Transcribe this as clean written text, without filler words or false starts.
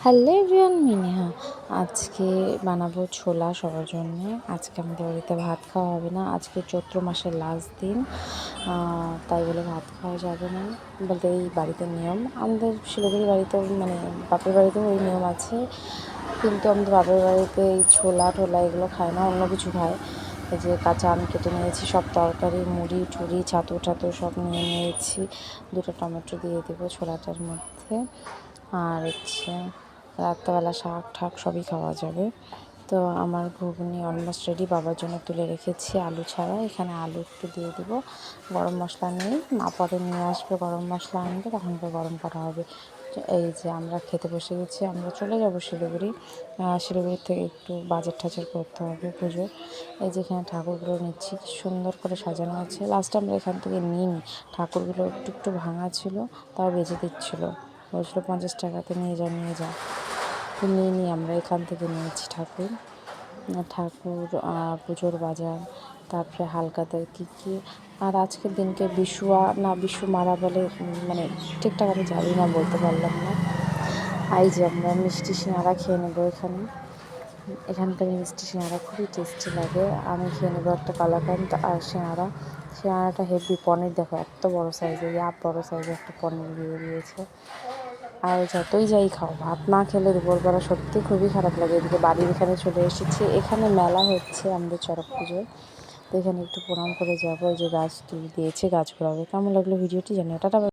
Hello everyone, মিনিহা। আজকে বানাবো ছোলা সবার জন্য। আজকে আমাদের বাড়িতে ভাত খাওয়া হবে না, আজকে চৈত্র মাসের লাস্ট দিন, তাই বলে ভাত খাওয়া যাবে না বলতে এই বাড়িতে নিয়ম। আমাদের শিলিগুড়ি বাড়িতেও মানে বাপের বাড়িতেও ওই নিয়ম আছে, কিন্তু আমাদের বাপের বাড়িতে এই ছোলা টোলা এগুলো খায় না, অন্য কিছু খায়। এই যে কাঁচা আম কেটে নিয়েছি, সব তরকারি মুড়ি টুড়ি ছাতু টাতু সব নিয়ে নিয়েছি। 2টা টমেটো দিয়ে দেবো ছোলাটার মধ্যে। আর রাত্রেবেলা শাক ঠাক সবই খাওয়া যাবে। তো আমার ঘুগনি অলমোস্ট রেডি, বাবার জন্য তুলে রেখেছি আলু ছাড়া। এখানে আলু একটু দিয়ে দেবো, গরম মশলা নেই, মা পরে নিয়ে আসবে, গরম মশলা আনবে, তখন গরম করা হবে। এই যে আমরা খেতে বসে গেছি, আমরা চলে যাব শিলিগুড়ি। শিলিগুড়ি থেকে একটু বাজার টাজার করতে হবে পুজোর। এই যে এখানে ঠাকুরগুলো নিচ্ছি, সুন্দর করে সাজানো আছে। লাস্টে আমরা এখান থেকে নিইনি, ঠাকুরগুলো একটু একটু ভাঙা ছিল, তাও বেঁচে দিচ্ছিলো, বলছিল 50 টাকাতে নিয়ে যা। তো নিয়ে আমরা এখান থেকে নিয়েছি ঠাকুর পুজোর বাজার, তারপরে হালকাদের কী আর আজকের দিনকে বিশু মারা বলে, মানে ঠিকঠাক আমি জানি না, বলতে পারলাম না। এই যে আমরা মিষ্টি সিঙ্গারা খেয়ে নেবো এখানকার মিষ্টি সিঙ্গারা খুবই টেস্টি লাগে। আমি খেয়ে নেবো একটা কালাকান্দ আর সিঙ্গারাটা হেভি। পনির দেখো এত বড় সাইজের, বড় সাইজের একটা পনির দিয়ে দিয়েছে। আর যতই যাই খাও, ভাত না খেলে দুপুরবেলা সত্যি খুবই খারাপ লাগে। এদিকে বাড়ির এখানে চলে এসেছি, এখানে মেলা হচ্ছে আমাদের চড়ক পুজোর। তো এখানে একটু প্রণাম করে যাবো। এই যে গাছ তুলে দিয়েছে, গাছ ঘোরাবে। কেমন লাগলো ভিডিওটি জানিও। টাটা।